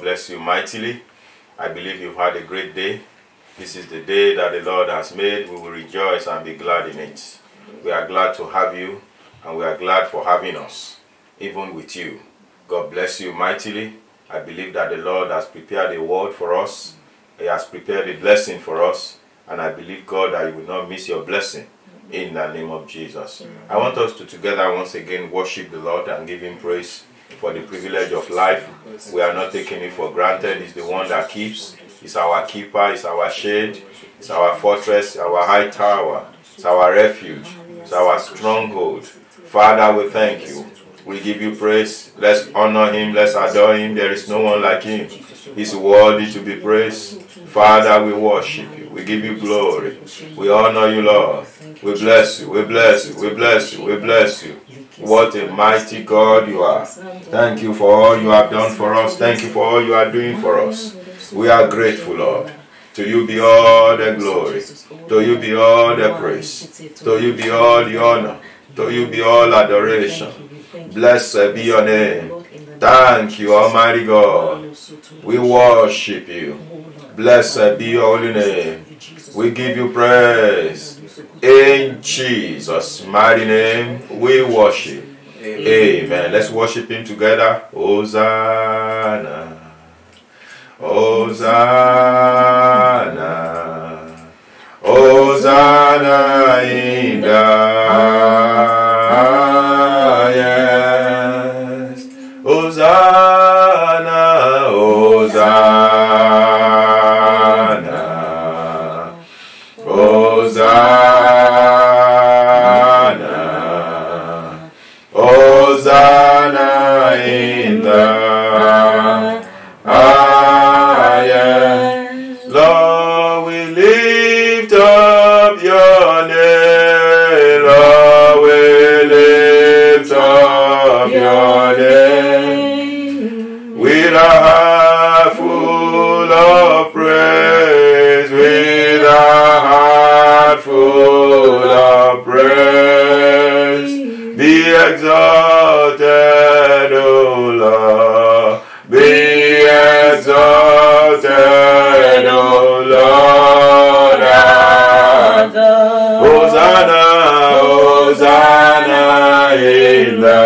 bless you mightily. I believe you've had a great day. This is the day that the Lord has made. We will rejoice and be glad in it. We are glad to have you, and we are glad for having us, even with you. God bless you mightily. I believe that the Lord has prepared a word for us. He has prepared a blessing for us, and I believe, God, that you will not miss your blessing in the name of Jesus. I want us to together once again worship the Lord and give him praise for the privilege of life. We are not taking it for granted. He's the one that keeps. He's our keeper. He's our shade. He's our fortress, our high tower. It's our refuge. It's our stronghold. Father, we thank you. We give you praise. Let's honor him. Let's adore him. There is no one like him. He's worthy to be praised. Father, we worship you. We give you glory. We honor you, Lord. We bless you. We bless you. We bless you. We bless you. What a mighty God you are. Thank you for all you have done for us. Thank you for all you are doing for us. We are grateful, Lord. To you be all the glory. To you be all the praise. To you be all the honor. To you be all adoration. Blessed be your name. Thank you, Almighty God. We worship you. Blessed be your holy name. We give you praise. In Jesus' mighty name, we worship. Amen. Let's worship him together. Hosanna. Hosanna. Hosanna in the highest. Hosanna, Hosanna. Hosanna. Hosanna in the highest. Lord, we lift up your name. Lord, we lift up your name. With a heart full of praise, with a heart full of praise. Be exalted, O Lord. Be exalted, O Lord. Hosanna, Hosanna in the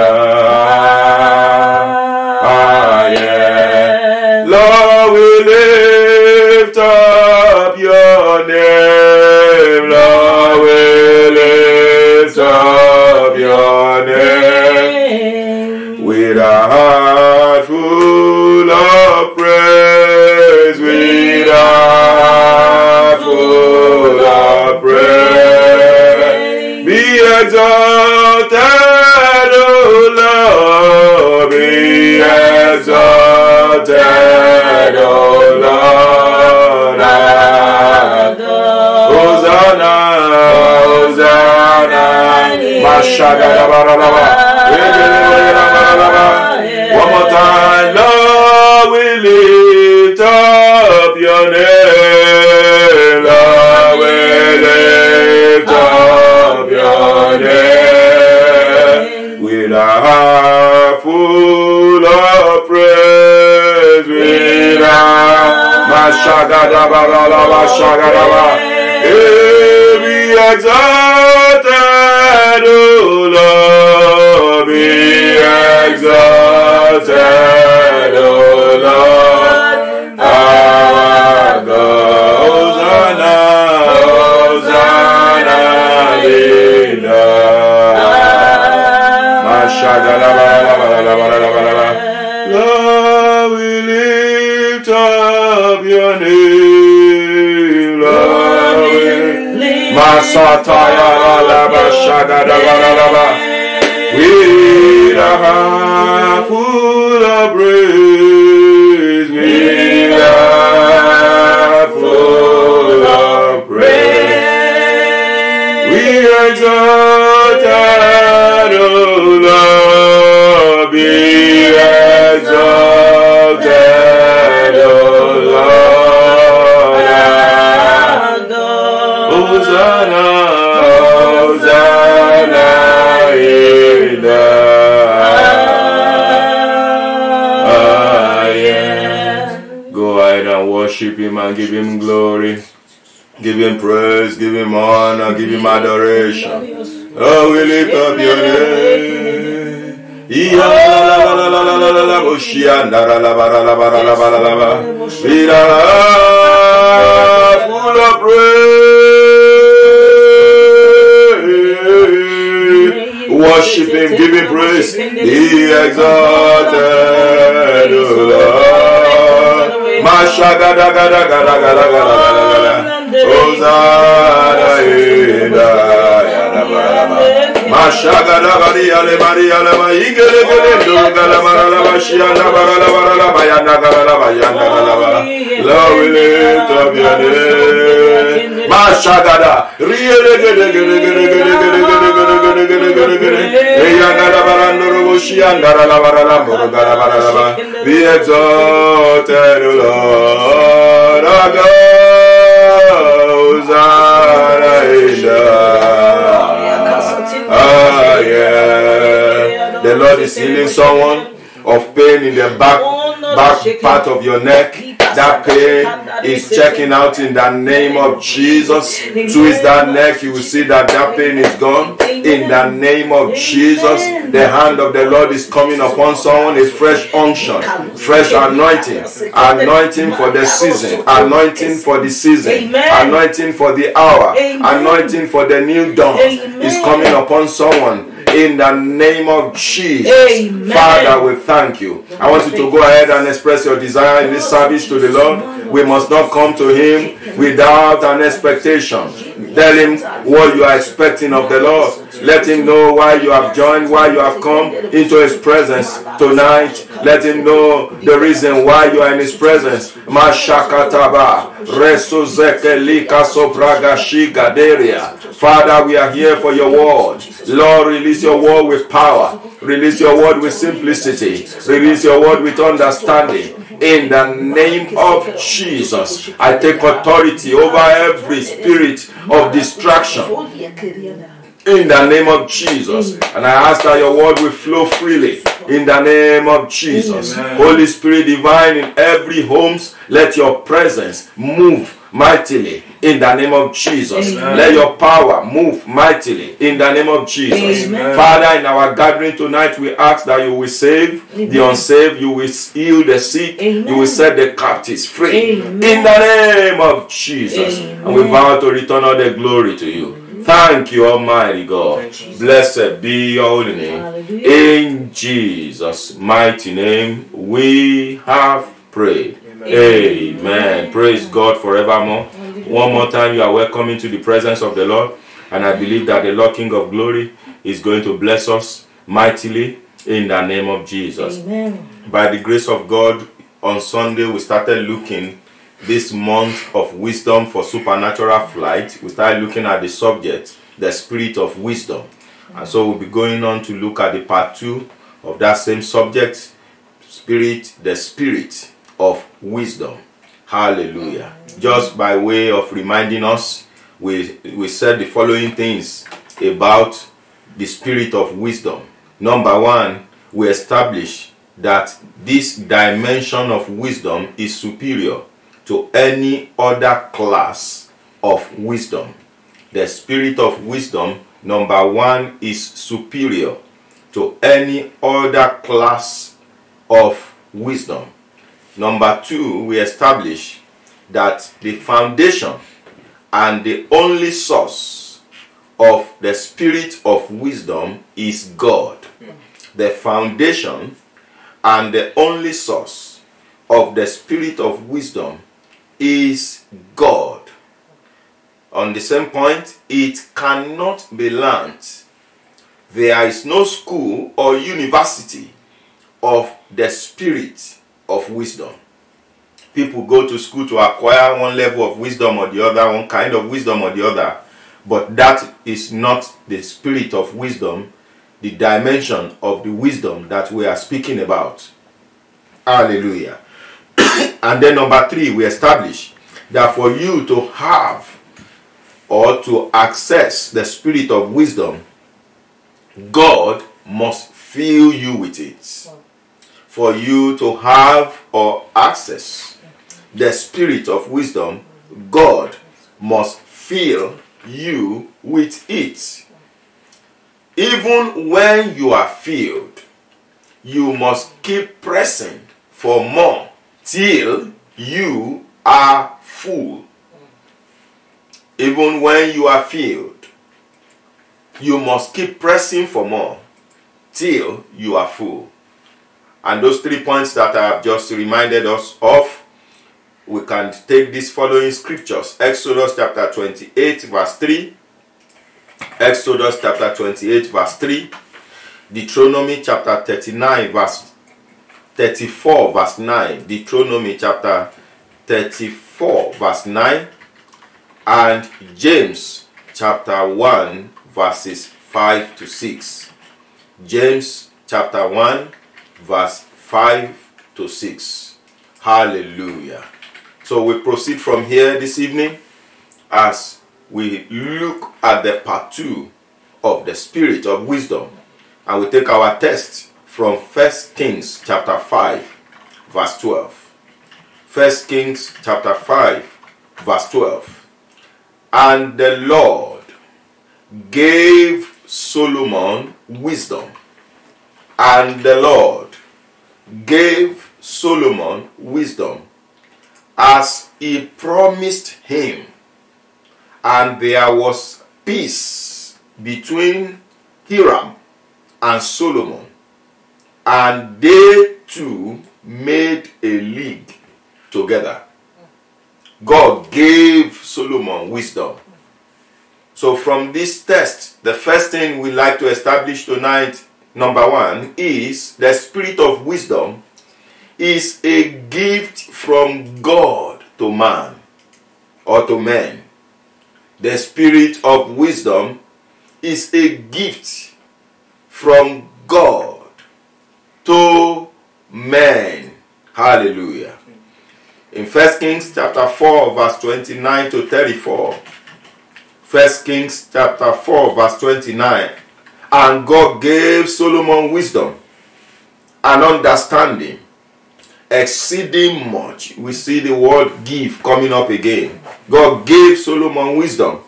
highest. Lord, we lift up your name. Lord, we lift up your name. With a heart full of praise, with a heart full of praise. Be exalted, O Lord, be exalted, O Lord. Hosanna, Hosanna. One more time, Lord, we lift up your name. Lord, we lift up your name. With a heart full of praise, with a be exalted, O Lord, be exalted, O Lord, our God. Hosanna, Hosanna in the Lord, we lift up your name, Lord. With a heart full of praise, with a heart full of praise, we exalted, O Lord, be exalted, O Lord, Hosanna, Hosanna in the Go ahead and worship him and give him glory. Give him praise, give him honor, give him adoration. Oh, we lift up your name. Full of praise. Worship him, give him praise. Be exalted, O Lord. Hosanna in the Mashagada Maria Maria Lama Igele Lord, we lift up your name. Mashagada be exalted, O Lord our God. The Lord is healing someone of pain in the back part of your neck. That pain is checking out in the name of Jesus. Twist that neck, you will see that pain is gone. In the name of Jesus, the hand of the Lord is coming upon someone. A fresh unction, fresh anointing, anointing for the season, anointing for the season, anointing for the hour, anointing for the new dawn is coming upon someone. In the name of Jesus. Amen. Father, we thank you. I want you to go ahead and express your desire in this service to the Lord. We must not come to him without an expectation. Tell him what you are expecting of the Lord. Let him know why you have joined, why you have come into his presence tonight. Let him know the reason why you are in his presence. Mashakataba, Resuzekelika Sopragashi. Father, we are here for your word. Lord, release your word with power. Release your word with simplicity. Release your word with understanding. In the name of Jesus, I take authority over every spirit of distraction. In the name of Jesus. And I ask that your word will flow freely. In the name of Jesus. Amen. Holy Spirit divine in every homes, let your presence move mightily. In the name of Jesus. Amen. Let your power move mightily. In the name of Jesus. Amen. Father, in our gathering tonight, we ask that you will save the unsaved. You will heal the sick. Amen. You will set the captives free. Amen. In the name of Jesus. Amen. And we vow to return all the glory to you. Thank you, Almighty God. Blessed be your holy name. Hallelujah. In Jesus' mighty name, we have prayed. Amen. Amen. Praise God forevermore. One more time, you are welcome into the presence of the Lord. And I believe that the Lord King of Glory is going to bless us mightily in the name of Jesus. Amen. By the grace of God, on Sunday, we started looking this month of wisdom for supernatural flight. We started looking at the subject, the spirit of wisdom. And so we'll be going on to look at the part 2 of that same subject, the spirit of wisdom. Hallelujah. Just by way of reminding us, we said the following things about the spirit of wisdom. Number 1, we established that this dimension of wisdom is superior to any other class of wisdom. The spirit of wisdom, number 1, is superior to any other class of wisdom. Number 2, we establish that the foundation and the only source of the spirit of wisdom is God. The foundation and the only source of the spirit of wisdom is God. On the same point, it cannot be learned. There is no school or university of the spirit of wisdom. People go to school to acquire one level of wisdom or the other, one kind of wisdom or the other, but that is not the spirit of wisdom, the dimension of the wisdom that we are speaking about. Hallelujah. And then number 3, we establish that for you to have or to access the spirit of wisdom, God must fill you with it. For you to have or access the spirit of wisdom, God must fill you with it. Even when you are filled, you must keep pressing for more till you are full. Even when you are filled, you must keep pressing for more till you are full. And those 3 points that I have just reminded us of, we can take these following scriptures. Exodus chapter 28 verse 3. Exodus chapter 28 verse 3. Deuteronomy chapter 39 verse 34 verse 9. Deuteronomy chapter 34 verse 9. And James chapter 1 verses 5 to 6. James chapter 1 verse 5 to 6. Hallelujah. So we proceed from here this evening as we look at the part 2 of the spirit of wisdom. And we take our text from 1 Kings chapter 5 verse 12. 1 Kings chapter 5 verse 12. And the Lord gave Solomon wisdom. And the Lord gave Solomon wisdom as he promised him. And there was peace between Hiram and Solomon. And they two made a league together. God gave Solomon wisdom. So from this text, the first thing we like to establish tonight, number 1, is the spirit of wisdom is a gift from God to man or to men. The spirit of wisdom is a gift from God to men. Hallelujah. In 1 Kings chapter 4 verse 29 to 34. 1 Kings chapter 4 verse 29. And God gave Solomon wisdom and understanding, exceeding much. We see the word give coming up again. God gave Solomon wisdom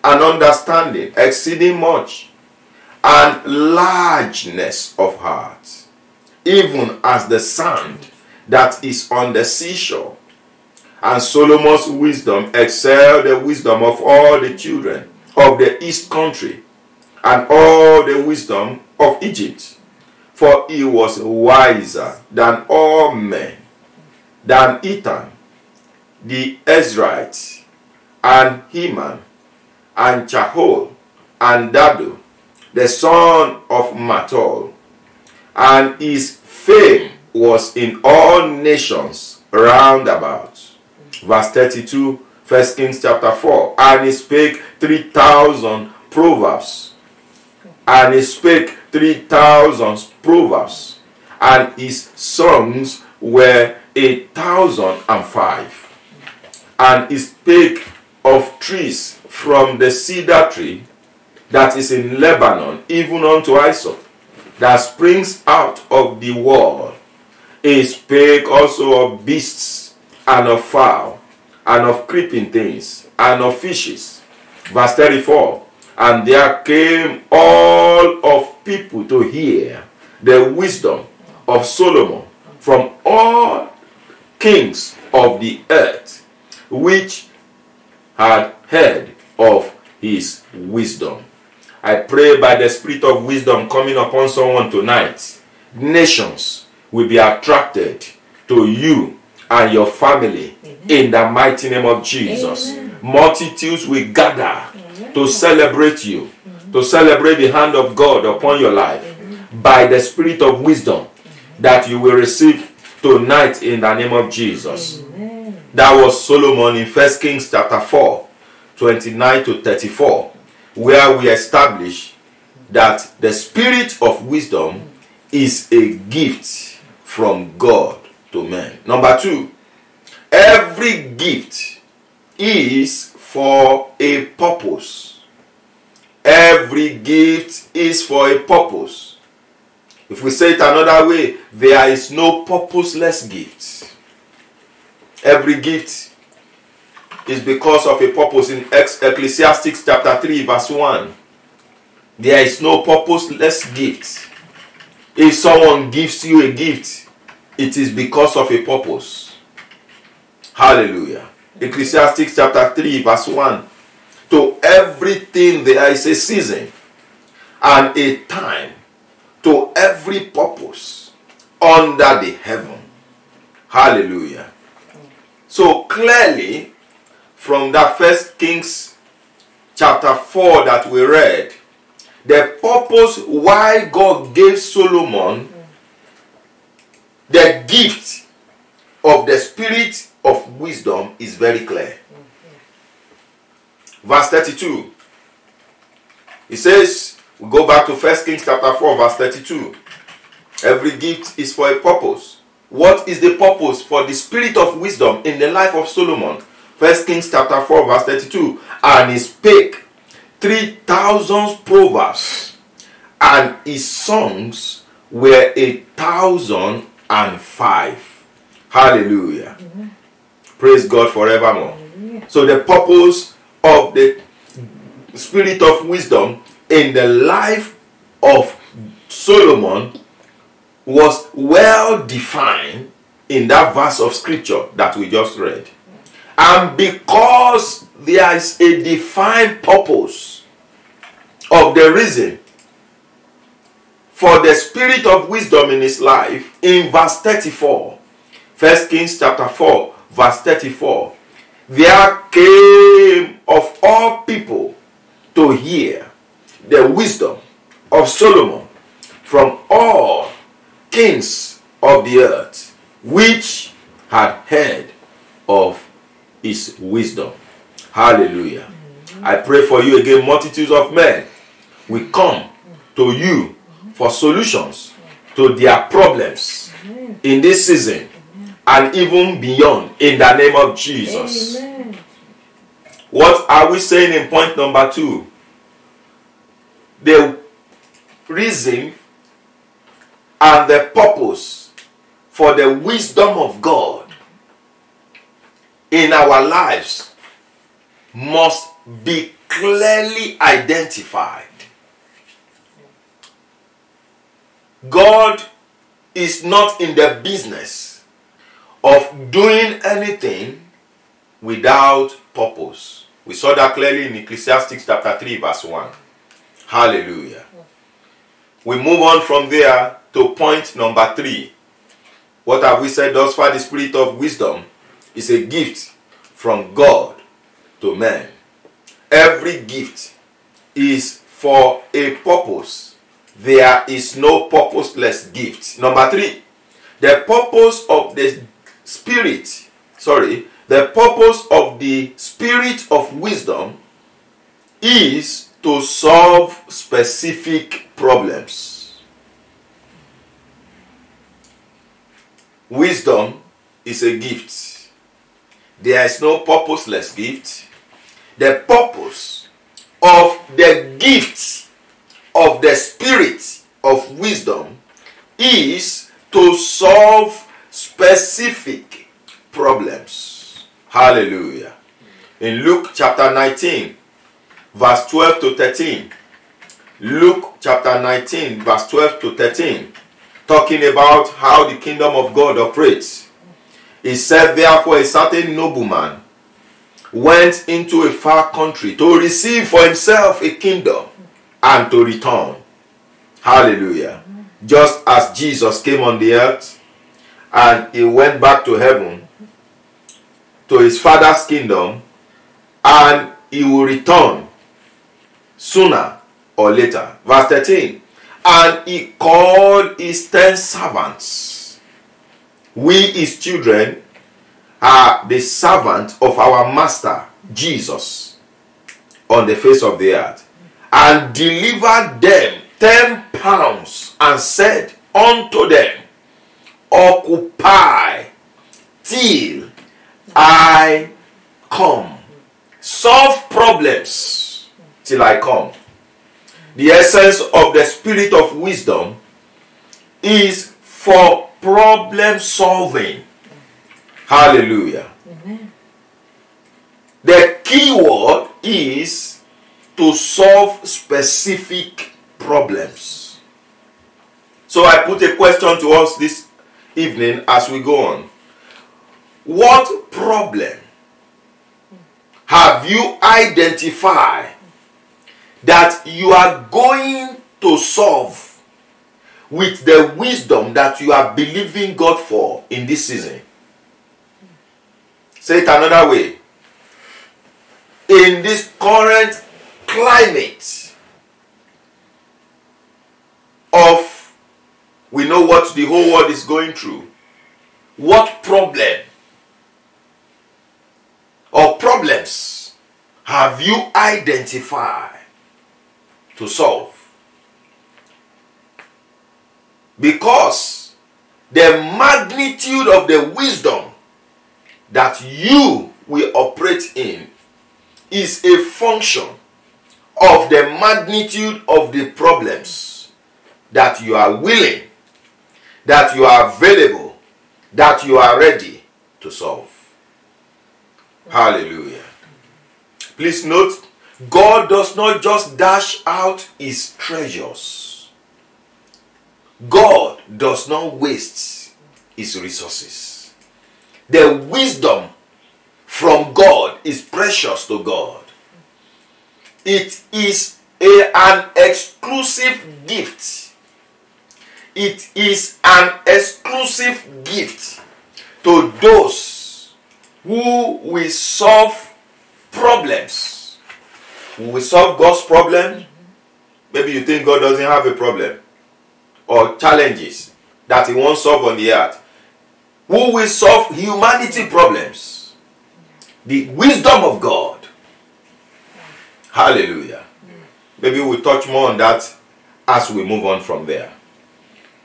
and understanding, exceeding much, and largeness of heart, even as the sand that is on the seashore. And Solomon's wisdom excelled the wisdom of all the children of the east country and all the wisdom of Egypt. For he was wiser than all men, than Ethan, the Ezrahite, and Heman, and Chahol, and Dado, the son of Matol. And his fame was in all nations round about. Verse 32, 1 Kings chapter 4. And he spake 3,000 proverbs. And he spake 3,000 proverbs. And his songs were 1,005. And he spake of trees from the cedar tree that is in Lebanon, even unto Hyssop, that springs out of the wall. He spake also of beasts, and of fowl, and of creeping things, and of fishes. Verse 34. And there came all of people to hear the wisdom of Solomon from all kings of the earth, which had heard of his wisdom. I pray by the spirit of wisdom coming upon someone tonight, nations will be attracted to you and your family. Amen. In the mighty name of Jesus. Amen. Multitudes will gather. Amen. To celebrate you. Amen. To celebrate the hand of God upon your life. Amen. By the spirit of wisdom. Amen. That you will receive tonight in the name of Jesus. Amen. That was Solomon in 1 Kings chapter 4 29 to 34, where we establish that the spirit of wisdom is a gift from God to men. Number 2, every gift is for a purpose. Every gift is for a purpose. If we say it another way, there is no purposeless gift. Every gift is because of a purpose. In Ecclesiastes chapter 3 verse 1, there is no purposeless gift. If someone gives you a gift, it is because of a purpose. Hallelujah. Ecclesiastes chapter 3 verse 1. To everything there is a season and a time to every purpose under the heaven. Hallelujah. So clearly, from that 1 Kings chapter 4 that we read, the purpose why God gave Solomon the gift of the spirit of wisdom is very clear. Verse 32. It says, we go back to 1 Kings chapter 4 verse 32. Every gift is for a purpose. What is the purpose for the spirit of wisdom in the life of Solomon? 1 Kings chapter 4 verse 32. And he spake 3,000 proverbs, and his songs were 1,005. Hallelujah. Mm-hmm. Praise God forevermore. Mm-hmm. So the purpose of the spirit of wisdom in the life of Solomon was well defined in that verse of scripture that we just read. And because there is a defined purpose of the reason for the spirit of wisdom in his life, in verse 34, 1 Kings chapter 4, verse 34, there came of all people to hear the wisdom of Solomon from all kings of the earth, which had heard of his wisdom. Hallelujah. Mm-hmm. I pray for you again, multitudes of men will come to you for solutions to their problems in this season and even beyond, in the name of Jesus. Amen. What are we saying in point number 2? The reason and the purpose for the wisdom of God in our lives must be clearly identified. God is not in the business of doing anything without purpose. We saw that clearly in Ecclesiastes chapter 3 verse 1. Hallelujah. We move on from there to point number 3. What have we said thus far? The spirit of wisdom is a gift from God to man. Every gift is for a purpose. There is no purposeless gift. Number 3, the purpose of the spirit, the purpose of the spirit of wisdom is to solve specific problems. Wisdom is a gift. There is no purposeless gift. The purpose of the gift of the spirit of wisdom is to solve specific problems. Hallelujah. In Luke chapter 19, verse 12 to 13. Luke chapter 19, verse 12 to 13. Talking about how the kingdom of God operates. He said, therefore, a certain nobleman went into a far country to receive for himself a kingdom and to return. Hallelujah. Just as Jesus came on the earth and he went back to heaven, to his Father's kingdom, and he will return sooner or later. Verse 13. And he called his 10 servants. We, his children, are the servants of our master, Jesus, on the face of the earth. And delivered them 10 pounds and said unto them, occupy till I come. Solve problems till I come. The essence of the spirit of wisdom is for problem solving. Hallelujah. Amen. The key word is to solve specific problems. So I put a question to us this evening as we go on. What problem have you identified that you are going to solve with the wisdom that you are believing God for in this season? Say it another way. In this current climate of, we know what the whole world is going through, what problem or problems have you identified to solve? Because the magnitude of the wisdom that you will operate in is a function of the magnitude of the problems that you are willing, that you are available, that you are ready to solve. Hallelujah. Please note, God does not just dash out his treasures. God does not waste his resources. The wisdom from God is precious to God. It is an exclusive gift. It is an exclusive gift to those who will solve problems. Who will solve God's problem. Maybe you think God doesn't have a problem or challenges that he won't solve on the earth. Who will solve humanity problems? The wisdom of God. Hallelujah. Maybe we'll touch more on that as we move on from there.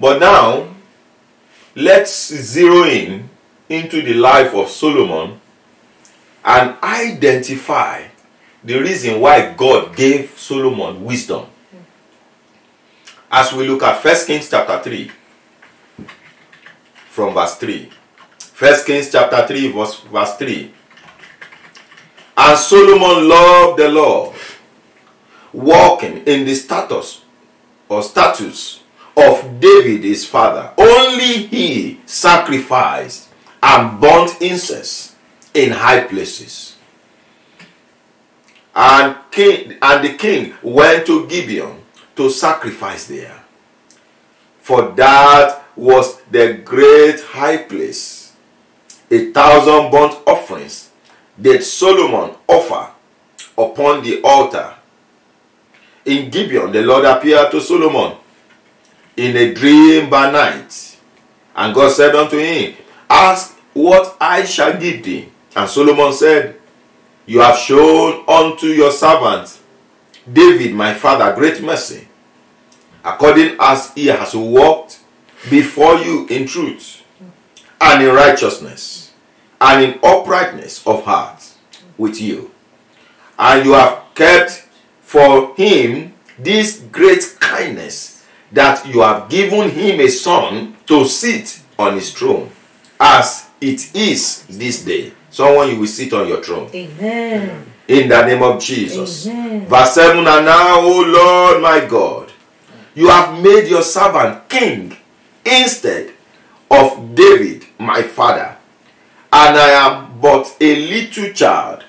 But now, let's zero in into the life of Solomon and identify the reason why God gave Solomon wisdom. As we look at 1 Kings chapter 3, from verse 3. 1 Kings chapter 3, verse 3. And Solomon loved the Lord, walking in the statutes of David his father. Only he sacrificed and burnt incense in high places. And the king went to Gibeon to sacrifice there. For that was the great high place. 1,000 burnt offerings did Solomon offer upon the altar. In Gibeon, the Lord appeared to Solomon in a dream by night. And God said unto him, Ask what I shall give thee. And Solomon said, You have shown unto your servant David my father great mercy, according as he has walked before you in truth, and in righteousness, and in uprightness of heart with you. And you have kept for him this great kindness, that you have given him a son to sit on his throne, as it is this day. Someone, you will sit on your throne. Amen. In the name of Jesus. Amen. Verse 7, And now, O Lord my God, you have made your servant king instead of David my father, and I am but a little child.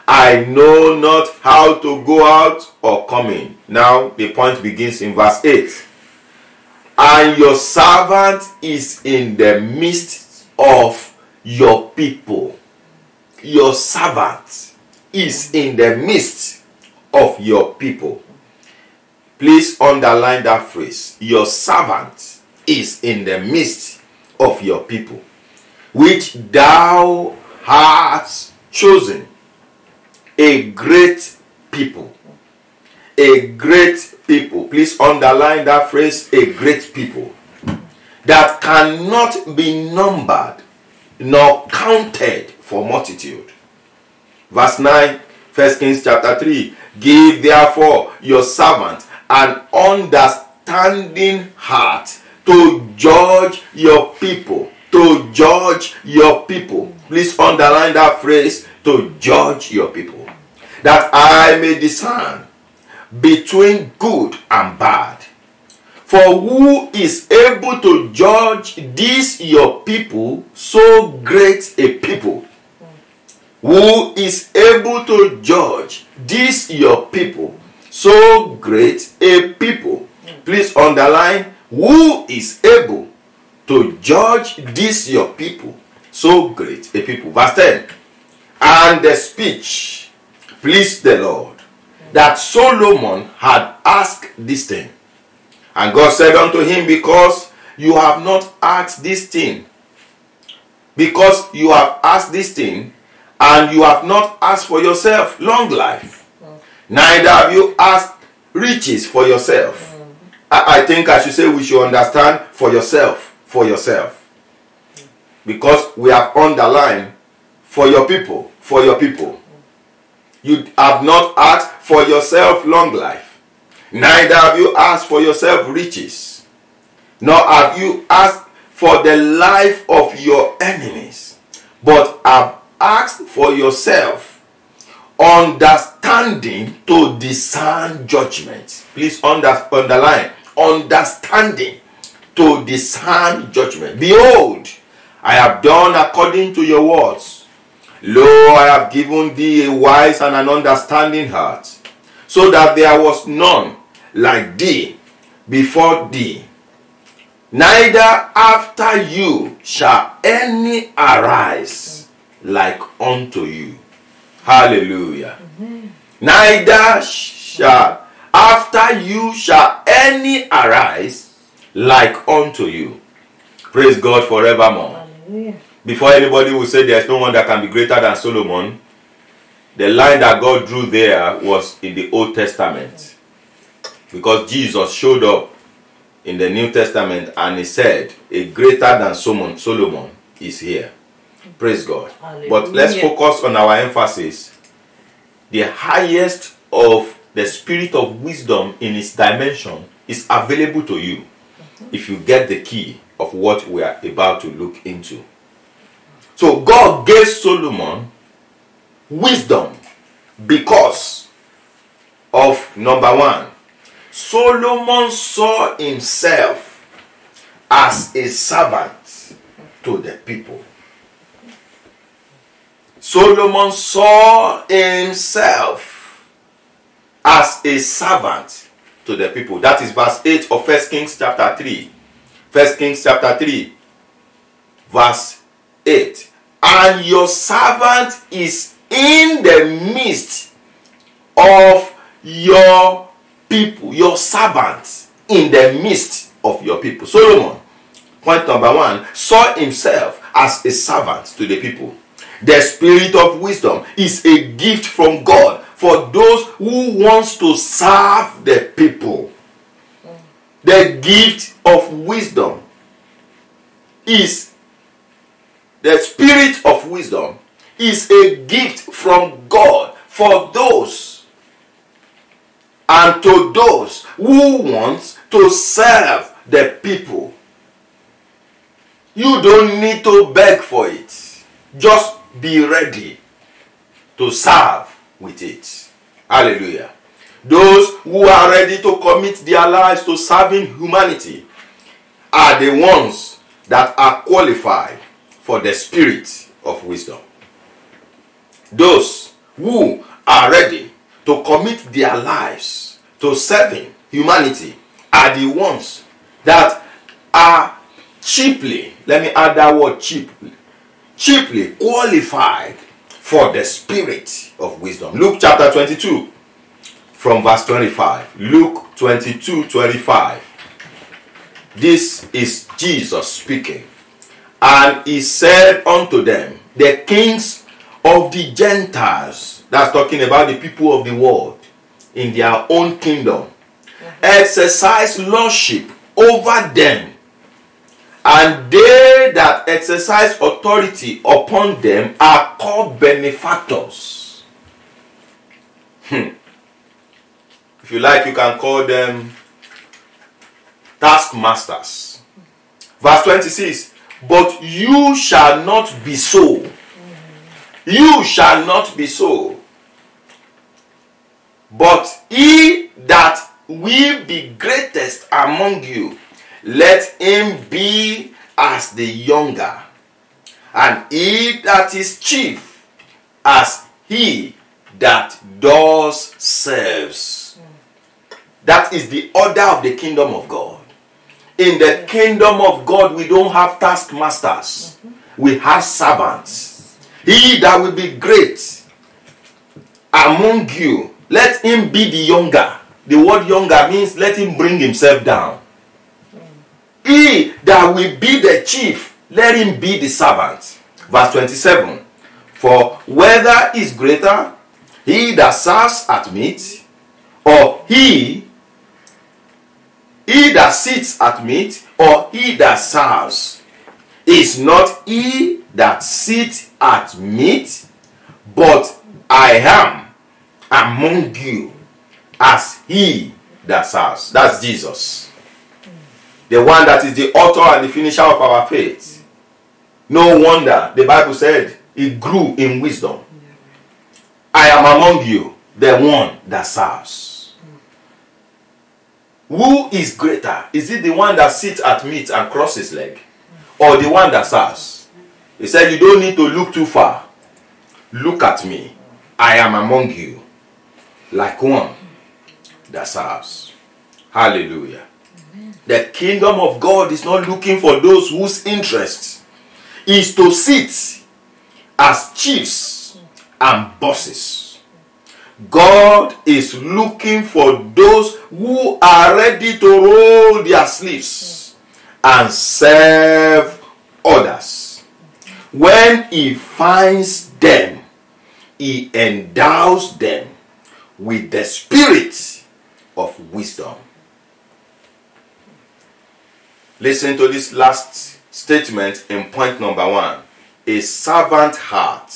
I know not how to go out or come in. Now the point begins in verse 8. And your servant is in the midst of your people. Your servant is in the midst of your people. Please underline that phrase. Your servant is in the midst of your people, which thou hast chosen, a great people. A great people. Please underline that phrase, a great people, that cannot be numbered nor counted for multitude. Verse 9, 1 Kings chapter 3. Give therefore your servant an understanding heart to judge your people, Please underline that phrase, to judge your people. That I may discern between good and bad. For who is able to judge this your people, so great a people? Who is able to judge this your people, so great a people? Please underline, who is able to judge this your people, so great a people. Verse 10. And the speech pleased the Lord, that Solomon had asked this thing. And God said unto him, because you have not asked this thing, because you have asked this thing, and you have not asked for yourself long life, neither have you asked riches for yourself. I think I should say we should understand for yourself, because we have underlined for your people, for your people. You have not asked for yourself long life, neither have you asked for yourself riches, nor have you asked for the life of your enemies, but have asked for yourself understanding to discern judgment. Please underline, understanding to discern judgment. Behold, I have done according to your words. Lo, I have given thee a wise and an understanding heart, so that there was none like thee before thee, neither after you shall any arise like unto you. Hallelujah. Neither shall after you shall any arise like unto you. Praise God forevermore. Hallelujah. Before anybody will say there's no one that can be greater than Solomon, the line that God drew there was in the Old Testament. Because Jesus showed up in the New Testament and he said, a greater than Solomon is here. Praise God. Hallelujah. But let's focus on our emphasis. The highest of the spirit of wisdom in its dimension is available to you if you get the key of what we are about to look into. So God gave Solomon wisdom because of, number one, Solomon saw himself as a servant to the people. Solomon saw himself as a servant to the people. That is verse 8 of 1 Kings chapter 3. 1 Kings chapter 3, verse 8. And your servant is in the midst of your people. Your servant in the midst of your people. Solomon, point number one, saw himself as a servant to the people. The spirit of wisdom is a gift from God for those who wants to serve the people. The gift of wisdom is, the spirit of wisdom is a gift from God for those and to those who want to serve the people. You don't need to beg for it. Just be ready to serve with it. Hallelujah. Those who are ready to commit their lives to serving humanity are the ones that are qualified for the spirit of wisdom. Those who are ready to commit their lives to serving humanity are the ones that are cheaply, let me add that word cheaply qualified for the spirit of wisdom. Luke chapter 22 from verse 25. Luke 22:25. This is Jesus speaking. And he said unto them, the kings of the Gentiles, that's talking about the people of the world, in their own kingdom, exercise lordship over them, and they that exercise authority upon them are called benefactors. If you like, you can call them taskmasters. Verse 26, but you shall not be so You shall not be so. But he that will be greatest among you, let him be as the younger, and he that is chief as he that does serves. That is the order of the kingdom of God. In the kingdom of God, we don't have taskmasters. We have servants. He that will be great among you, let him be the younger. The word younger means let him bring himself down. He that will be the chief, let him be the servant. Verse 27. For whether is greater, he that serves at meat, or he that sits at meat, or he that serves, is not he that sits at meat, but I am among you as he that serves. That's Jesus. The one that is the author and the finisher of our faith. No wonder the Bible said he grew in wisdom. I am among you, the one that serves. Who is greater? Is it the one that sits at meat and crosses leg, or the one that serves? He said, you don't need to look too far. Look at me. I am among you, like one that serves. Hallelujah. Amen. The kingdom of God is not looking for those whose interest is to sit as chiefs and bosses. God is looking for those who are ready to roll their sleeves and serve others. When he finds them, he endows them with the spirit of wisdom. Listen to this last statement in point number 1. A servant heart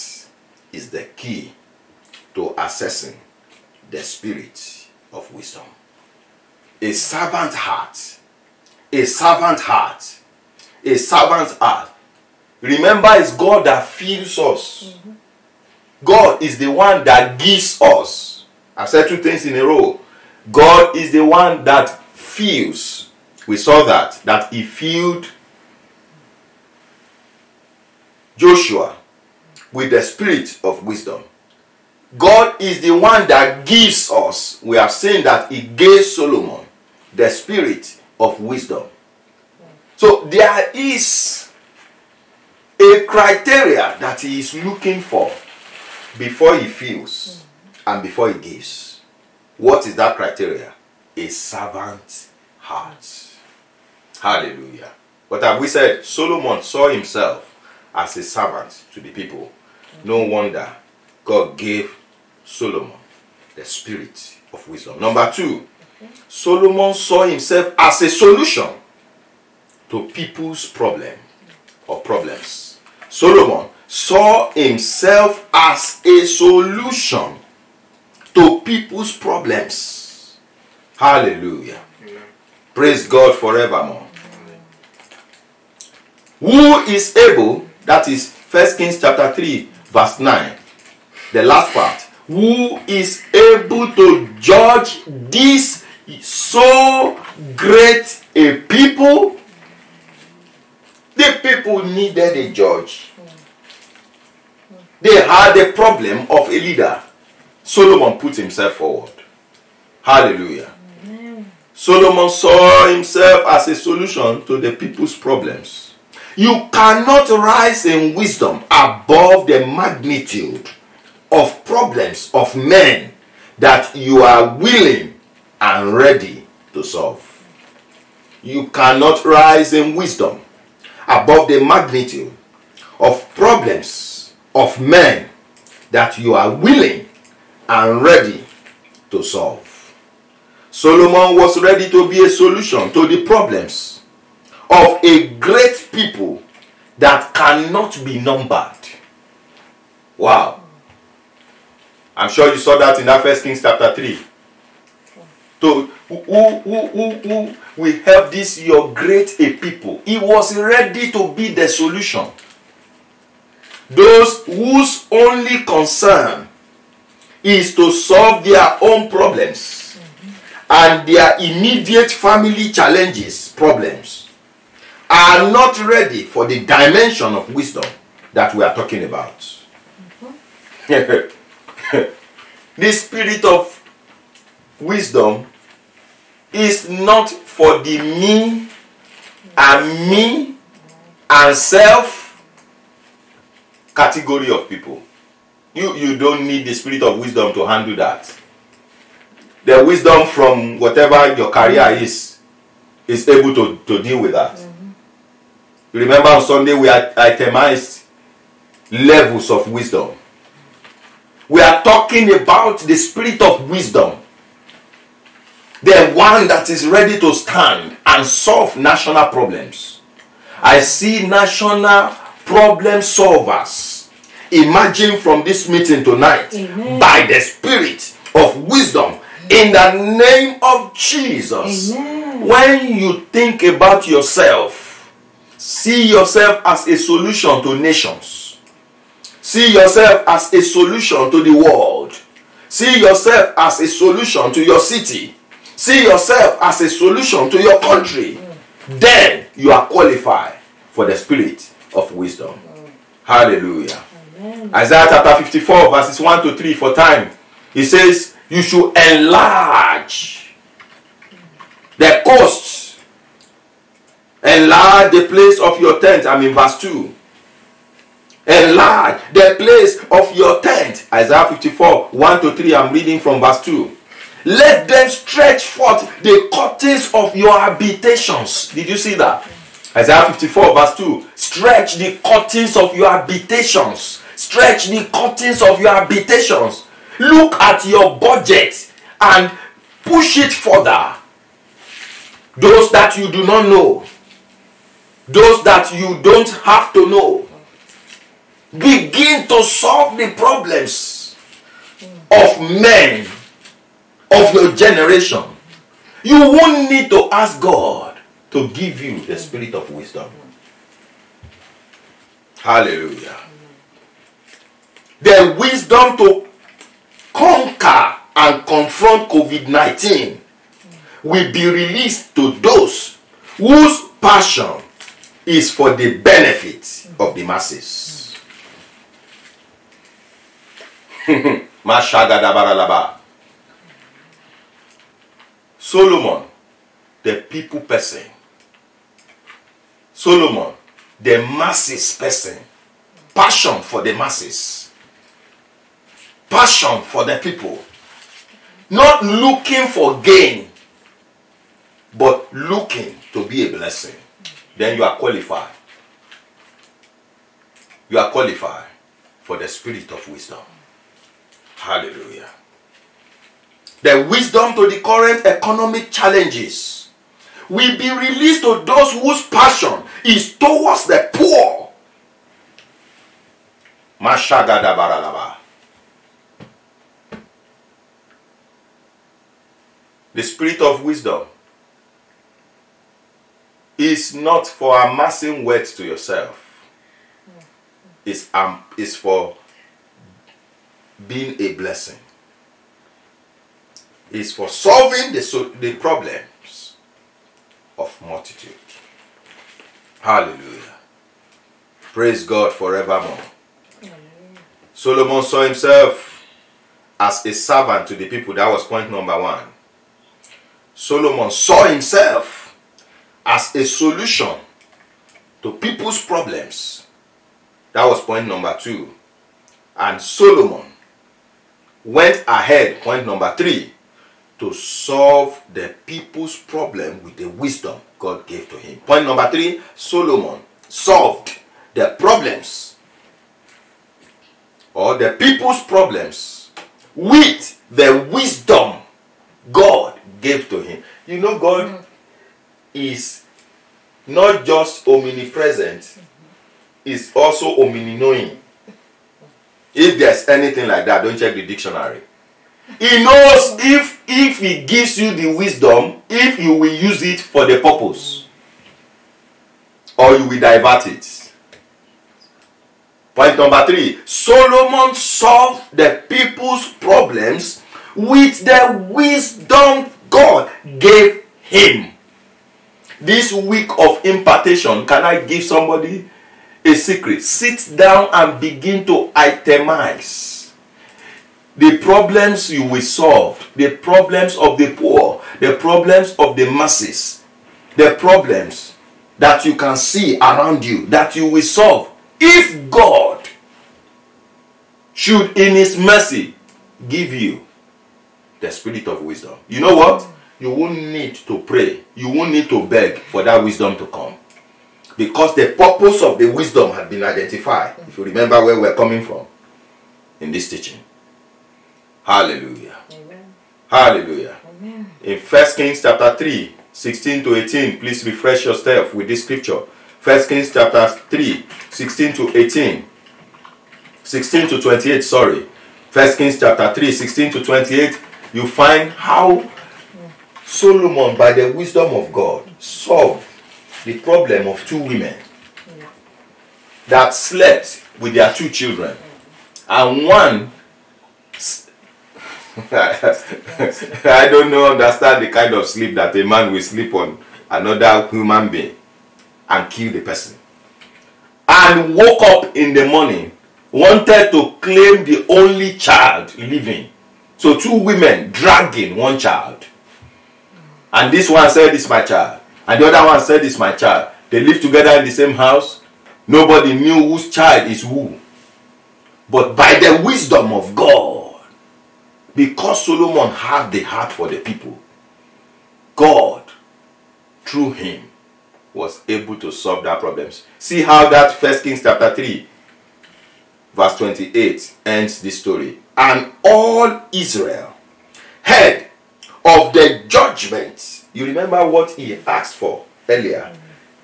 is the key to accessing the spirit of wisdom. A servant heart. A servant heart. A servant heart. Remember, it's God that fills us. God is the one that gives us. I've said 2 things in a row. God is the one that fills. We saw that he filled Joshua with the spirit of wisdom. God is the one that gives us. We have seen that he gave Solomon the spirit of wisdom. So there is a criteria that he is looking for before he fills and before he gives. What is that criteria? A servant heart. Hallelujah. What have we said? Solomon saw himself as a servant to the people. No wonder God gave Solomon the spirit of wisdom. Number 2, Solomon saw himself as a solution to people's problem or problems. Solomon saw himself as a solution to people's problems. Hallelujah. Amen. Praise God forevermore. Amen. Who is able, that is 1 Kings chapter 3 verse 9, the last part. Who is able to judge this so great a people? The people needed a judge. They had a problem of a leader. Solomon put himself forward. Hallelujah. Amen. Solomon saw himself as a solution to the people's problems. You cannot rise in wisdom above the magnitude of problems of men that you are willing and ready to solve. You cannot rise in wisdom above the magnitude of problems of men that you are willing and ready to solve. Solomon was ready to be a solution to the problems of a great people that cannot be numbered. Wow. I'm sure you saw that in that 1 Kings chapter 3. So, who will help this your great a people? He was ready to be the solution. those whose only concern is to solve their own problems and their immediate family problems, are not ready for the dimension of wisdom that we are talking about. The spirit of wisdom is not for the me and self category of people. You don't need the spirit of wisdom to handle that. The wisdom from whatever your career is able to deal with that. You remember on Sunday we itemized levels of wisdom. We are talking about the spirit of wisdom. The one that is ready to stand and solve national problems. I see national problem solvers emerging from this meeting tonight. Amen. By the spirit of wisdom in the name of Jesus. Amen. When you think about yourself, see yourself as a solution to nations. See yourself as a solution to the world. See yourself as a solution to your city. See yourself as a solution to your country. Then you are qualified for the spirit of wisdom. Hallelujah. Amen. Isaiah chapter 54 verses 1 to 3 for time. He says, you should enlarge the coasts. Enlarge the place of your tent. I'm in verse 2. Enlarge the place of your tent. Isaiah 54, 1 to 3. I'm reading from verse 2. Let them stretch forth the curtains of your habitations. Did you see that? Isaiah 54, verse 2. Stretch the curtains of your habitations. Stretch the curtains of your habitations. Look at your budget and push it further. Those that you do not know. Those that you don't have to know. Begin to solve the problems of men of your generation. You won't need to ask God to give you the spirit of wisdom. Hallelujah. The wisdom to conquer and confront COVID-19 will be released to those whose passion is for the benefit of the masses. Solomon, the people person. Solomon, the masses person. Passion for the masses. Passion for the people. Not looking for gain, but looking to be a blessing. Then you are qualified. You are qualified for the spirit of wisdom. Hallelujah. The wisdom to the current economic challenges will be released to those whose passion is towards the poor. The spirit of wisdom is not for amassing wealth to yourself. It's for being a blessing. Is for solving the problems of multitude. Hallelujah. Praise God forevermore. Solomon saw himself as a servant to the people. That was point number 1. Solomon saw himself as a solution to people's problems. That was point number 2. And Solomon went ahead, point number 3, to solve the people's problem with the wisdom God gave to him. Point number 3, Solomon solved the problems or the people's problems with the wisdom God gave to him. You know, God is not just omnipresent, is also omni-knowing. If there's anything like that, don't check the dictionary. He knows if he gives you the wisdom, if you will use it for the purpose, or you will divert it. Point number 3. Solomon solved the people's problems with the wisdom God gave him. This week of impartation, can I give somebody a secret? Sit down and begin to itemize the problems you will solve, the problems of the poor, the problems of the masses, the problems that you can see around you, that you will solve. If God should in his mercy give you the spirit of wisdom, you know what? You won't need to pray. You won't need to beg for that wisdom to come. Because the purpose of the wisdom had been identified. If you remember where we're coming from in this teaching. Hallelujah. Amen. Hallelujah. Amen. In 1 Kings chapter 3, 16 to 18, please refresh yourself with this scripture. 1 Kings chapter 3, 16 to 18. 16 to 28, sorry. 1 Kings chapter 3, 16 to 28, you find how Solomon, by the wisdom of God, solved the problem of 2 women that slept with their 2 children. And one, I don't understand the kind of sleep that a man will sleep on another human being and kill the person. And woke up in the morning, wanted to claim the only child living. So 2 women dragging one child. And this one said, "It's my child." And the other one said, "It's my child." They live together in the same house. Nobody knew whose child is who. But by the wisdom of God, because Solomon had the heart for the people, God, through him, was able to solve their problems. See how that 1 Kings chapter 3, verse 28 ends this story. And all Israel heard of the judgment. You remember what he asked for earlier?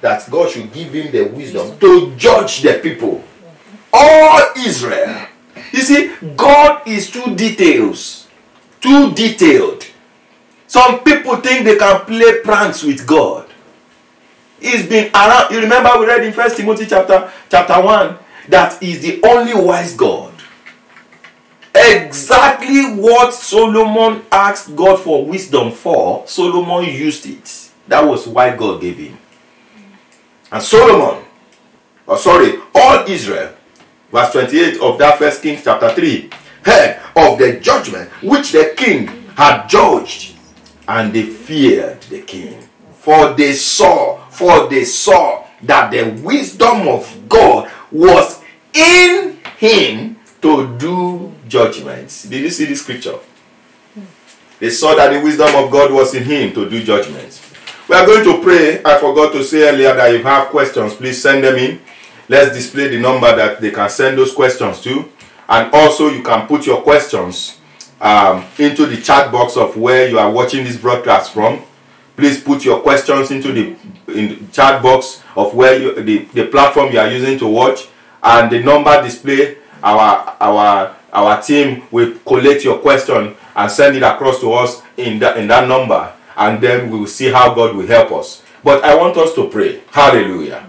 That God should give him the wisdom to judge the people. All Israel. You see, God is too detailed. Some people think they can play pranks with God. He's been around. You remember we read in 1 Timothy chapter 1 that he's the only wise God. Exactly what Solomon asked God for wisdom for, Solomon used it. That was why God gave him. And all Israel, verse 28 of that 1 Kings chapter 3, heard of the judgment which the king had judged, and they feared the king. For they saw that the wisdom of God was in him to do judgments. Did you see this scripture? They saw that the wisdom of God was in him to do judgments. We are going to pray. I forgot to say earlier that if you have questions, please send them in. Let's display the number that they can send those questions to. And also you can put your questions into the chat box of where you are watching this broadcast from. Please put your questions into the chat box of where the platform you are using to watch. And the number display, our team will collect your question and send it across to us in that number. And then we will see how God will help us. But I want us to pray. Hallelujah.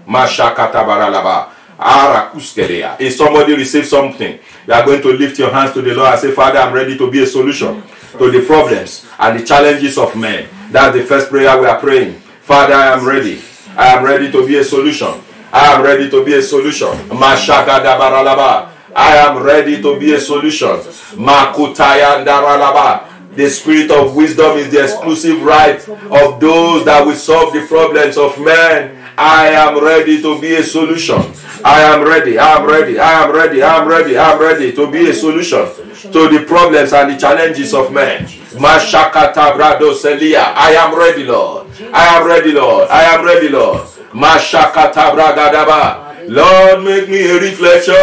If somebody receives something, you are going to lift your hands to the Lord and say, "Father, I'm ready to be a solution to the problems and the challenges of men." That's the first prayer we are praying. Father, I am ready. I am ready to be a solution. I am ready to be a solution. I am ready to be a solution. The spirit of wisdom is the exclusive right of those that will solve the problems of men. I am ready to be a solution. I am ready. I am ready. I am ready. I am ready. I am ready to be a solution to the problems and the challenges of men. I am ready, Lord. I am ready, Lord. I am ready, Lord. Lord, make me a reflection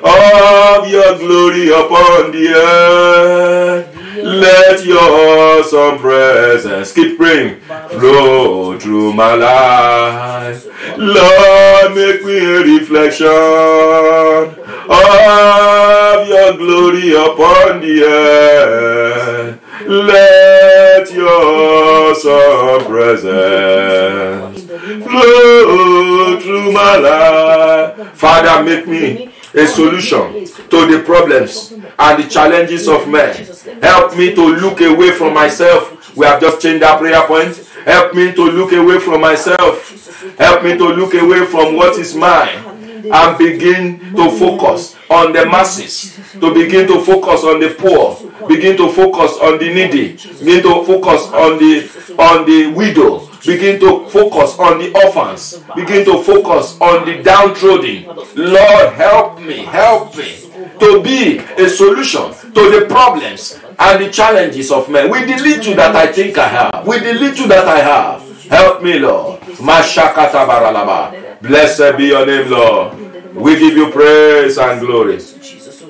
of your glory upon the earth. Let your awesome presence, keep praying, flow through my life. Lord, make me a reflection of your glory upon the earth. Let your awesome presence flow through my life. Father, make me a solution to the problems and the challenges of men. Help me to look away from myself. We have just changed our prayer point. Help me to look away from myself. Help me to look away from what is mine and begin to focus on the masses, to begin to focus on the poor, begin to focus on the needy, begin to focus on the widow, begin to focus on the orphans, begin to focus on the downtrodden. Lord, help me to be a solution to the problems and the challenges of men. With the little that I think I have, with the little that I have, help me, Lord. Mashakata baralaba. Blessed be your name, Lord. We give you praise and glory.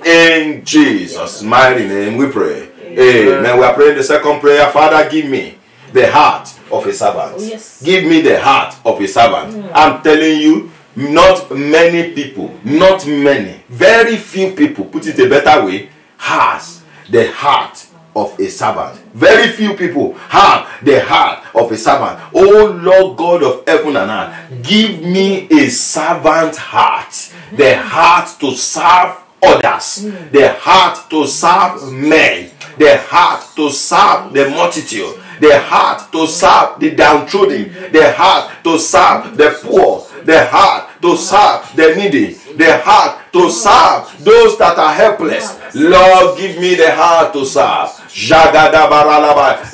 In Jesus' mighty name we pray. Amen. We are praying the second prayer. Father, give me the heart of a servant. Give me the heart of a servant. I'm telling you, not many people, not many, very few people, put it a better way, has the heart of a servant. Very few people have the heart of a servant. Oh Lord God of heaven and earth, give me a servant heart. The heart to serve others. The heart to serve men. The heart to serve the multitude. The heart to serve the downtrodden. The heart to serve the poor. The heart to serve the needy. The heart to serve those that are helpless. Lord, give me the heart to serve.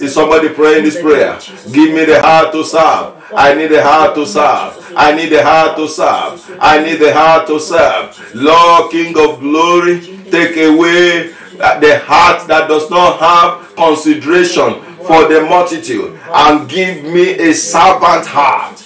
Is somebody praying this prayer? Give me the heart to serve. I need the heart to serve. I need the heart to serve. I need the heart to serve. Lord, King of glory, take away the heart that does not have consideration for the multitude and give me a servant heart.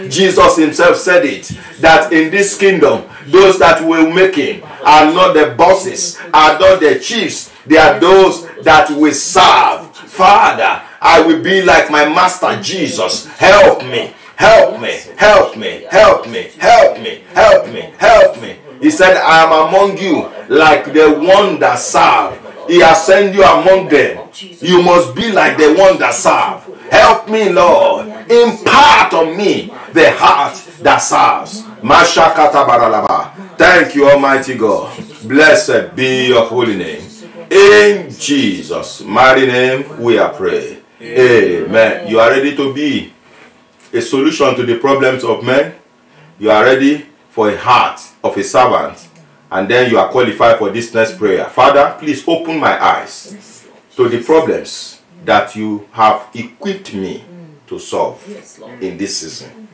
Jesus himself said it, that in this kingdom, those that will make him are not the bosses, are not the chiefs, they are those that will serve. Father, I will be like my master Jesus. Help me, help me, help me, help me, help me, help me, help me. He said, I am among you like the one that serve. He has sent you among them. You must be like the one that serve. Help me, Lord. Impart on me the heart that serves. Thank you, Almighty God. Blessed be your holy name. In Jesus' mighty name we are praying. Amen. You are ready to be a solution to the problems of men. You are ready for a heart of a servant. And then you are qualified for this next prayer. Father, please open my eyes to the problems that you have equipped me to solve in this season.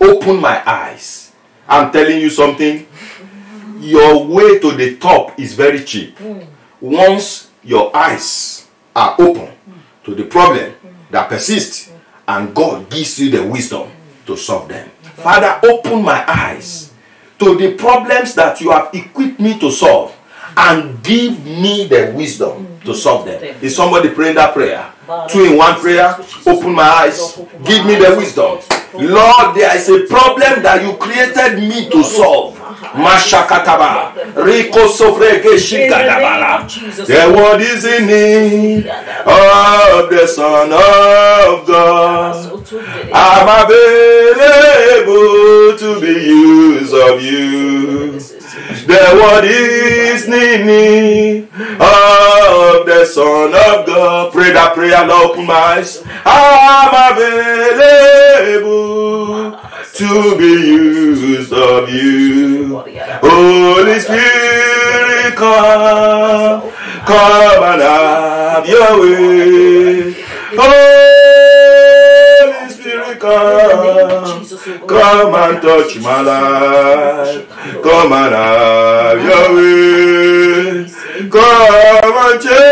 Open my eyes. I'm telling you something. Your way to the top is very cheap. Once your eyes are open to the problem that persists, and God gives you the wisdom to solve them. Father, open my eyes to the problems that you have equipped me to solve and give me the wisdom to solve them. Is somebody praying that prayer? 2 in 1 prayer. Open my eyes. Give me the wisdom. Lord, there is a problem that you created me to solve. Mashakataba. Riko sofrege shigadabala. The world is in need of the Son of God. I'm available to be used of you. The world is in need of the Son of God. Pray that prayer, Lord, open my eyes. I'm available to be used of you. Holy Spirit, come and have your way. Holy Spirit, come and touch my life. Come and have your way. Come and change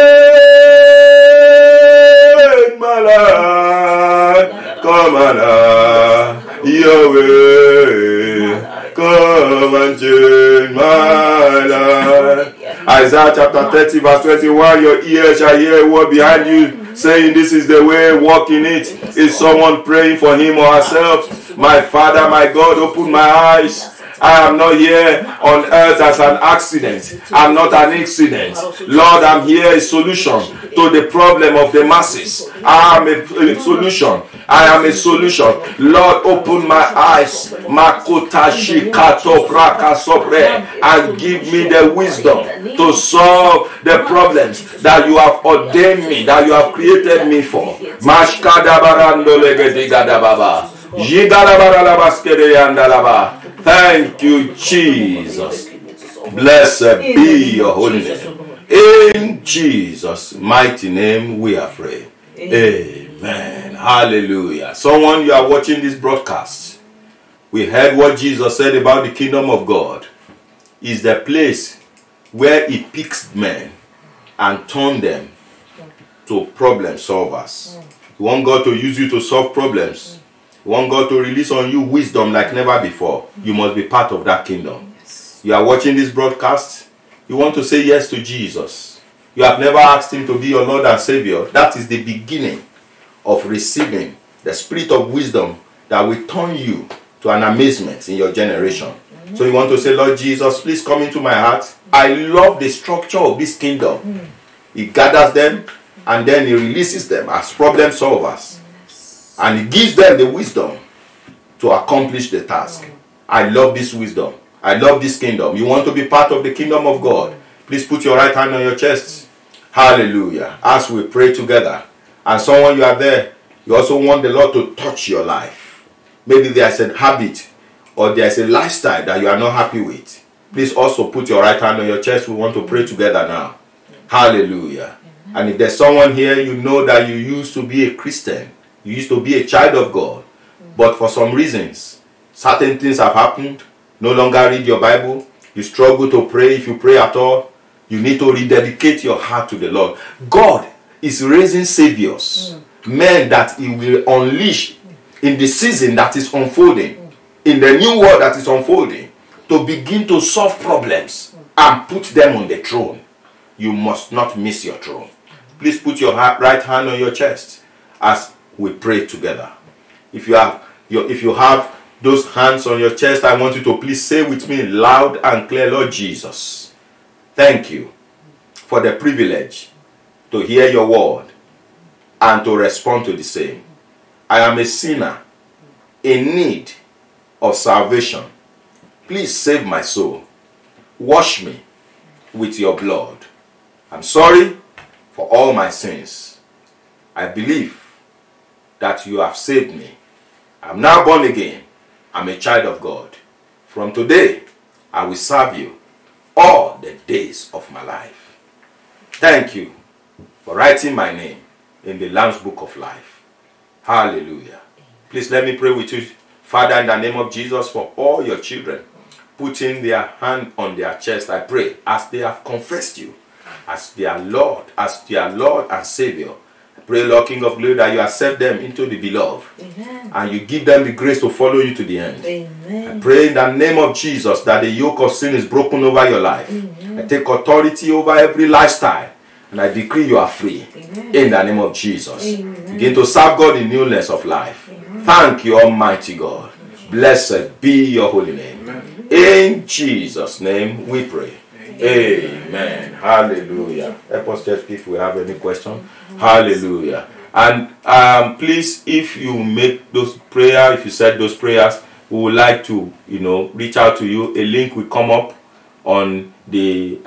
my life. Come and have your way. Come and change my life. Isaiah chapter 30 verse 21. Your ears shall hear a word behind you, saying, this is the way, walk in it. Is someone praying for him or herself? My Father, my God, open my eyes. I am not here on earth as an accident. I'm not an accident. Lord, I'm here a solution to the problem of the masses. I am a solution. I am a solution. Lord, open my eyes and give me the wisdom to solve the problems that you have ordained me, that you have created me for. Thank you, Jesus. Blessed be your holy name. In Jesus' mighty name we are praying. Amen. Hallelujah. Someone, you are watching this broadcast. We heard what Jesus said about the kingdom of God is the place where he picks men and turns them to problem solvers. You want God to use you to solve problems. You want God to release on you wisdom like never before. You must be part of that kingdom. You are watching this broadcast. You want to say yes to Jesus. You have never asked him to be your Lord and Savior. That is the beginning of receiving the spirit of wisdom that will turn you to an amazement in your generation. So you want to say, Lord Jesus, please come into my heart. I love the structure of this kingdom. He gathers them and then he releases them as problem solvers. And he gives them the wisdom to accomplish the task. I love this wisdom. I love this kingdom. You want to be part of the kingdom of God? Please put your right hand on your chest. Hallelujah. As we pray together. And someone, you are there, you also want the Lord to touch your life. Maybe there's a habit or there's a lifestyle that you are not happy with. Please also put your right hand on your chest. We want to pray together now. Hallelujah. And if there's someone here, you know that you used to be a Christian. You used to be a child of God. But for some reasons, certain things have happened. No longer read your Bible. You struggle to pray if you pray at all. You need to rededicate your heart to the Lord. God is raising saviors. Men that he will unleash in the season that is unfolding. In the new world that is unfolding. To begin to solve problems and put them on the throne. You must not miss your throne. Please put your right hand on your chest as we pray together. If you have those hands on your chest, I want you to please say with me loud and clear, Lord Jesus, thank you for the privilege to hear your word and to respond to the same. I am a sinner in need of salvation. Please save my soul. Wash me with your blood. I'm sorry for all my sins. I believe that you have saved me. I'm now born again. I'm a child of God. From today, I will serve you all the days of my life. Thank you for writing my name in the Lamb's Book of Life. Hallelujah. Please let me pray with you, Father, in the name of Jesus, for all your children putting their hand on their chest. I pray as they have confessed you as their Lord and Savior. I pray, Lord King of Glory, that you accept them into the beloved. Amen. And you give them the grace to follow you to the end. Amen. I pray in the name of Jesus that the yoke of sin is broken over your life. Amen. I take authority over every lifestyle and I decree you are free. Amen. In the name of Jesus. Amen. Begin to serve God in newness of life. Amen. Thank you, Almighty God. Blessed be your holy name. Amen. In Jesus' name we pray. Amen. Hallelujah. Help us just if we have any question. Hallelujah. And please, if you make those prayers, if you said those prayers, we would like to, reach out to you. A link will come up on the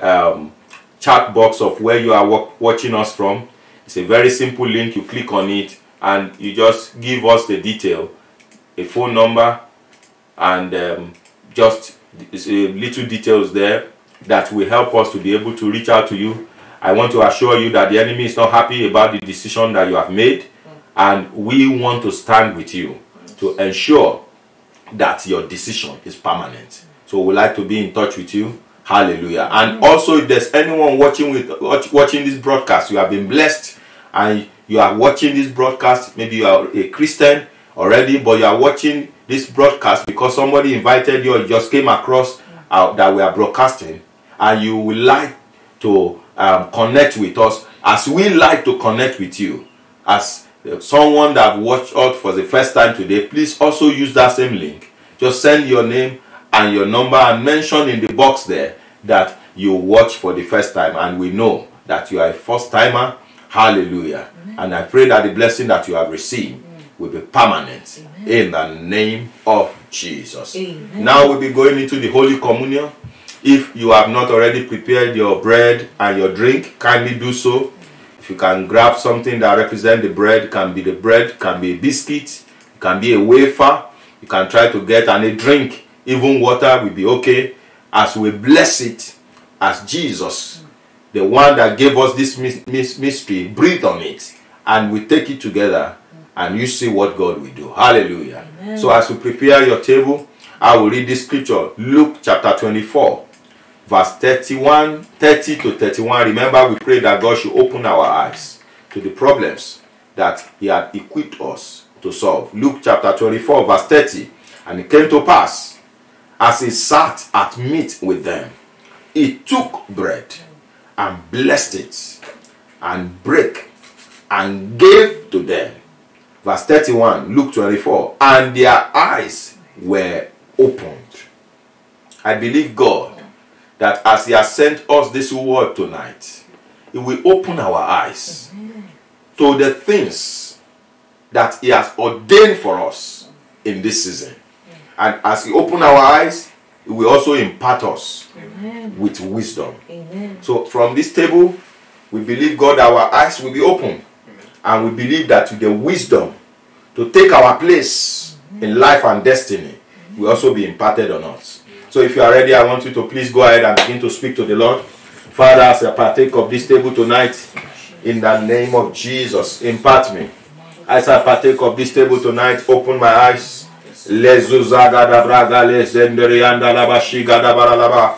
chat box of where you are watching us from. It's a very simple link. You click on it and you just give us the detail, a phone number, and just little details there that will help us to be able to reach out to you. I want to assure you that the enemy is not happy about the decision that you have made, and we want to stand with you to ensure that your decision is permanent. So we'd like to be in touch with you. Hallelujah. And also, if there's anyone watching this broadcast, you have been blessed and you are watching this broadcast, maybe you are a Christian already, but you are watching this broadcast because somebody invited you or you just came across that we are broadcasting, and you would like to connect with us as we like to connect with you. As someone that watched us for the first time today, please also use that same link. Just send your name and your number and mention in the box there that you watch for the first time, and we know that you are a first timer. Hallelujah. Amen. And I pray that the blessing that you have received will be permanent. Amen. In the name of Jesus. Amen. Now we'll be going into the Holy Communion. If you have not already prepared your bread and your drink, kindly do so. If you can grab something that represents the bread, it can be the bread, can be a biscuit, it can be a wafer. You can try to get a drink. Even water will be okay. As we bless it, as Jesus, the one that gave us this mystery, breathe on it, and we take it together, and you see what God will do. Hallelujah. Amen. So as you prepare your table, I will read this scripture, Luke chapter 24, verse 30 to 31. Remember, we pray that God should open our eyes to the problems that He had equipped us to solve. Luke chapter 24, verse 30. And it came to pass, as He sat at meat with them, He took bread and blessed it and brake and gave to them. Verse 31, Luke 24. And their eyes were opened. I believe God that as He has sent us this word tonight, He will open our eyes to the things that He has ordained for us in this season. And as He opens our eyes, He will also impart us with wisdom. Amen. So from this table, we believe God, our eyes will be open. And we believe that with the wisdom to take our place in life and destiny will also be imparted on us. So if you are ready, I want you to please go ahead and begin to speak to the Lord. Father, as I partake of this table tonight, in the name of Jesus, impart me. As I partake of this table tonight, open my eyes. Lezuzaga braga lezenderianda labashiga da baralaba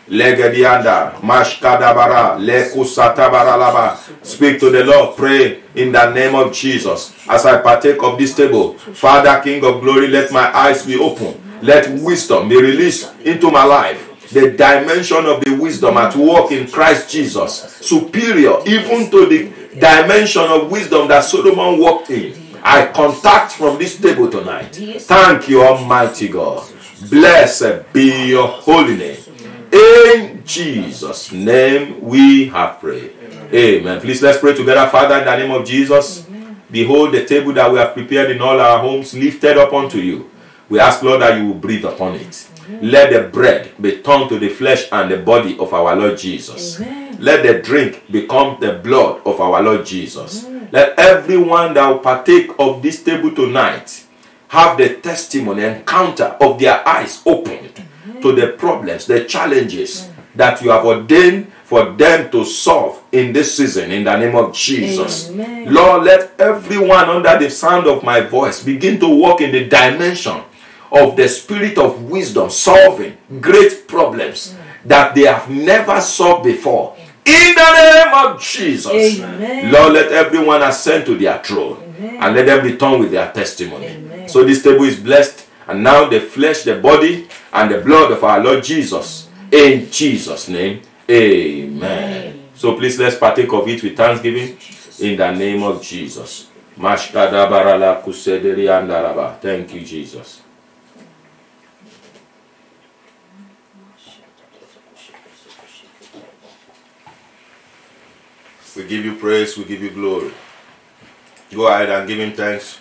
legedianda mashkada bara lekusata baralaba. Speak to the Lord, pray in the name of Jesus. As I partake of this table, Father, King of glory, let my eyes be open. Let wisdom be released into my life. The dimension of the wisdom at work in Christ Jesus, superior even to the dimension of wisdom that Solomon walked in. I contact from this table tonight. Thank you, Almighty God. Blessed be your holy name. In Jesus' name we have prayed. Amen. Please let's pray together. Father, in the name of Jesus, behold the table that we have prepared in all our homes, lifted up unto you. We ask, Lord, that you will breathe upon it. Let the bread be turned to the flesh and the body of our Lord Jesus. Amen. Let the drink become the blood of our Lord Jesus. Amen. Let everyone that will partake of this table tonight have the testimony, encounter of their eyes opened to the problems, the challenges that you have ordained for them to solve in this season, in the name of Jesus. Amen. Lord, let everyone under the sound of my voice begin to walk in the dimension of the spirit of wisdom, solving great problems that they have never solved before. In the name of Jesus. Amen. Lord, let everyone ascend to their throne. Amen. And let them return with their testimony. Amen. So this table is blessed. And now the flesh, the body, and the blood of our Lord Jesus. In Jesus' name. Amen. Amen. So please let's partake of it with thanksgiving. In the name of Jesus. Thank you, Jesus. We give you praise, we give you glory. Go ahead and give Him thanks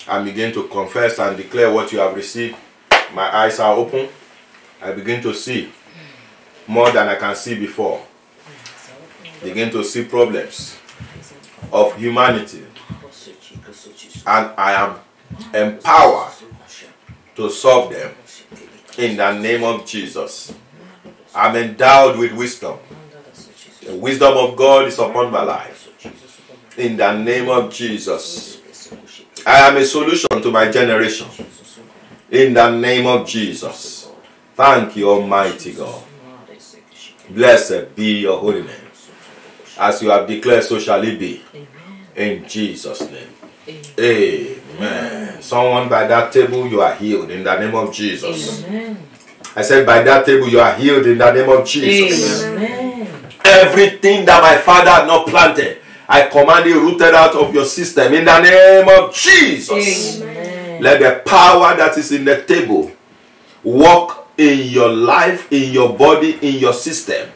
and begin to confess and declare what you have received. My eyes are open. I begin to see more than I can see before. Begin to see problems of humanity. And I am empowered to solve them in the name of Jesus. I'm endowed with wisdom. The wisdom of God is upon my life. In the name of Jesus. I am a solution to my generation. In the name of Jesus. Thank you, Almighty God. Blessed be your holy name. As you have declared, so shall it be. In Jesus' name. Amen. Someone by that table, you are healed in the name of Jesus. Amen. I said, by that table, you are healed in the name of Jesus. Amen. Everything that my father had not planted, I command it rooted out of your system in the name of Jesus. Amen. Let the power that is in the table walk in your life, in your body, in your system,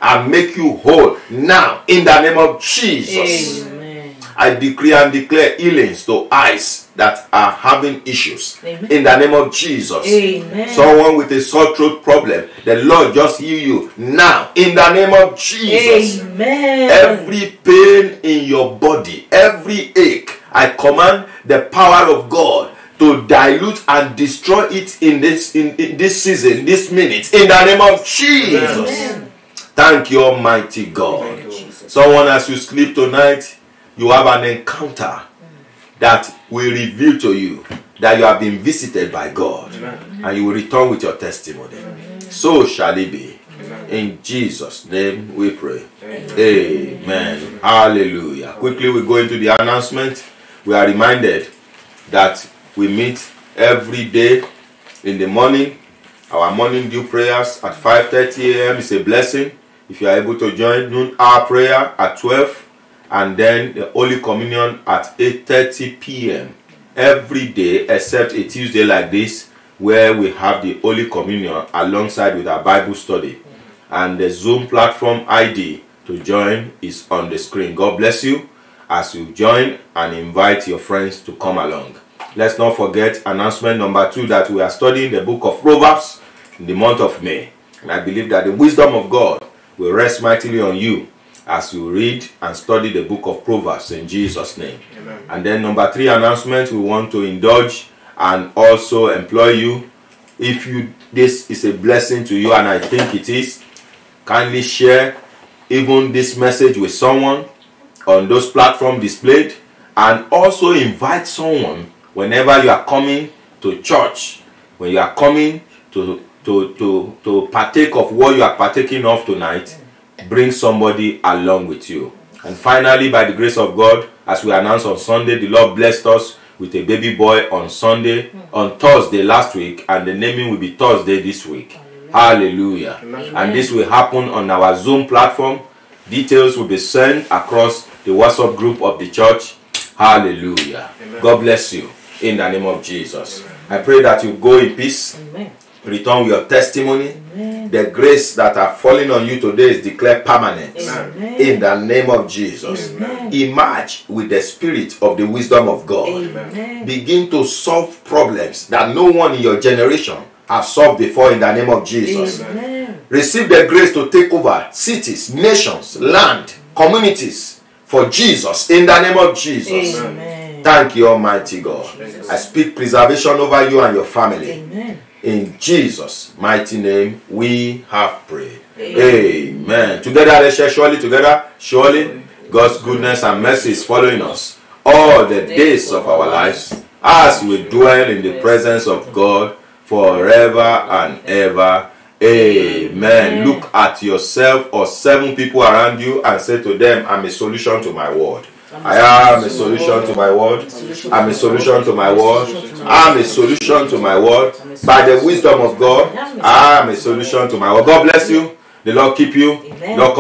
and make you whole now in the name of Jesus. Amen. I decree and declare healings to eyes that are having issues. Amen. In the name of Jesus. Amen. Someone with a sore throat problem, the Lord just heal you now in the name of Jesus. Amen. Every pain in your body, every ache, I command the power of God to dilute and destroy it in this season, this minute, in the name of Jesus. Amen. Thank you, Almighty God. Thank you, Jesus. Someone, as you sleep tonight, you have an encounter that will reveal to you that you have been visited by God. Amen. And you will return with your testimony. Amen. So shall it be. Amen. In Jesus' name we pray. Amen. Amen. Hallelujah. Quickly we go into the announcement. We are reminded that we meet every day in the morning. Our morning dew prayers at 5:30 a.m. is a blessing. If you are able to join, noon hour prayer at 12, and then the Holy Communion at 8:30 p.m. every day, except a Tuesday like this, where we have the Holy Communion alongside with our Bible study. And the Zoom platform ID to join is on the screen. God bless you as you join and invite your friends to come along. Let's not forget announcement number 2, that we are studying the book of Proverbs in the month of May. And I believe that the wisdom of God will rest mightily on you as you read and study the book of Proverbs in Jesus' name. Amen. And then number 3 announcement, we want to indulge and also employ you. If this is a blessing to you, and I think it is, kindly share even this message with someone on those platforms displayed, and also invite someone whenever you are coming to church, when you are coming to partake of what you are partaking of tonight. Bring somebody along with you. And finally, by the grace of God, as we announced on Sunday, the Lord blessed us with a baby boy on Thursday last week, and the naming will be Thursday this week. Hallelujah. Amen. And this will happen on our Zoom platform. Details will be sent across the WhatsApp group of the church. Hallelujah. Amen. God bless you in the name of Jesus. Amen. I pray that you go in peace. Amen. Return with your testimony. Amen. The grace that are falling on you today is declared permanent. Amen. In the name of Jesus. Amen. Emerge with the spirit of the wisdom of God. Amen. Begin to solve problems that no one in your generation has solved before in the name of Jesus. Amen. Receive the grace to take over cities, nations, land, communities for Jesus in the name of Jesus. Amen. Thank you, Almighty God. I speak preservation over you and your family. Amen. In Jesus' mighty name, we have prayed. Amen. Amen. Together, let's share surely together. Surely, God's goodness and mercy is following us all the days of our lives, as we dwell in the presence of God forever and ever. Amen. Look at yourself or 7 people around you and say to them, I'm a solution to my word. I am a solution to my word. I'm a solution to my word. I'm a solution to my word. By the wisdom of God, I am a solution to my word. God bless you. The Lord keep you. Lord